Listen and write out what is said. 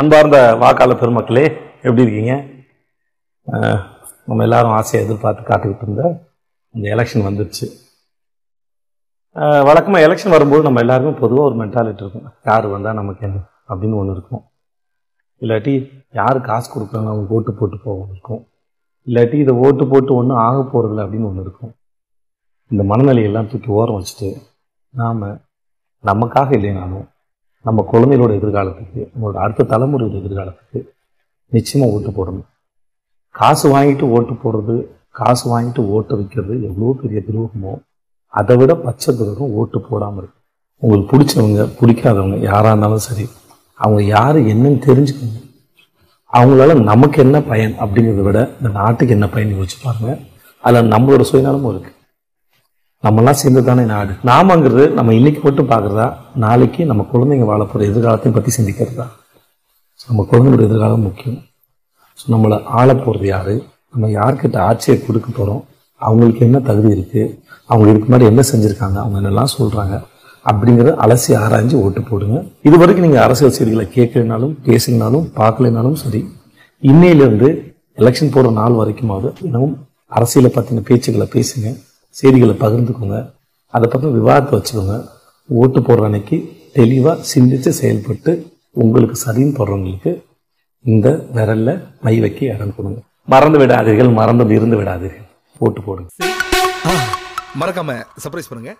அன்பார்ந்த வாக்காளர் பெருமக்களே, எப்படி இருக்கீங்க? நம்ம எல்லாரும் ஆசையை எதிர்பார்த்து காத்துக்கிட்டு இருந்த இந்த எலெக்ஷன் வந்துருச்சு. வழக்கமாக எலெக்ஷன் வரும்போது நம்ம எல்லாருமே பொதுவாக ஒரு மென்டாலிட்டி இருக்கும். யார் வந்தால் நமக்கு என்ன அப்படின்னு ஒன்று இருக்கும். இல்லாட்டி யார் காசு கொடுக்குறாங்க அவங்க ஓட்டு போட்டு போக இருக்கும். இல்லாட்டி இதை ஓட்டு போட்டு ஒன்றும் ஆக போகிறதில்ல அப்படின்னு ஒன்று இருக்கும். இந்த மனநிலையெல்லாம் தூக்கி ஓரம் வச்சுட்டு நாம் நமக்காக இல்லைனாலும் நம்ம குழந்தைகளோட எதிர்காலத்துக்கு, நம்மளோட அடுத்த தலைமுறையோட எதிர்காலத்துக்கு நிச்சயமாக ஓட்டு போடணும். காசு வாங்கிட்டு ஓட்டு போடுறது, காசு வாங்கிட்டு ஓட்டு வைக்கிறது எவ்வளோ பெரிய துரோகமோ அதை விட பச்சை துரோகம் ஓட்டு போடாமல் இருக்கு. உங்களுக்கு பிடிச்சவங்க பிடிக்காதவங்க யாராக இருந்தாலும் சரி, அவங்க யார் என்னன்னு தெரிஞ்சுக்கணும். அவங்களால நமக்கு என்ன பயன் அப்படிங்கிறத விட இந்த நாட்டுக்கு என்ன பயன் யோசிச்சு பாருங்க. அதில் நம்மளோட சுயநலமும் இருக்கு. நம்மளாம் சேர்ந்து தானே நாடு. நாமங்கிறது நம்ம இன்னைக்கு மட்டும் பார்க்குறதா, நாளைக்கு நம்ம குழந்தைங்க வாழ போகிற எதிர்காலத்தையும் பற்றி சிந்திக்கிறதா? நம்ம குழந்தைங்களோட எதிர்காலம் முக்கியம். ஸோ நம்மளை ஆள போகிறது யார், நம்ம யார்கிட்ட ஆட்சியை கொடுக்க போகிறோம், அவங்களுக்கு என்ன தகுதி இருக்குது, அவங்க இதுக்கு முன்னாடி என்ன செஞ்சுருக்காங்க, அவங்க என்னெல்லாம் சொல்கிறாங்க அப்படிங்கிறத அலசி ஆராய்ஞ்சு ஓட்டு போடுங்க. இது வரைக்கும் நீங்கள் அரசியல் செய்திகளை கேட்கலனாலும் பேசினாலும் பார்க்கலனாலும் சரி, இன்னையிலேருந்து எலெக்ஷன் போடுற நாள் வரைக்குமாவது இன்னமும் அரசியலை பற்றின பேச்சுக்களை பேசுங்க, செய்திகளை பகிர்ந்துக்கோங்க, அதை பற்றி விவாதத்தை வச்சுக்கோங்க. ஓட்டு போடுற அன்னைக்கு தெளிவாக சிந்தித்து செயல்பட்டு உங்களுக்கு சரின்னு போடுறவங்களுக்கு இந்த விரல்ல மை வைக்க இடம் கொடுங்க. மறந்து விடாதீர்கள், மறந்து இருந்து விடாதீர்கள். ஓட்டு போடுங்க. மறக்காம சர்ப்ரைஸ் பண்ணுங்க.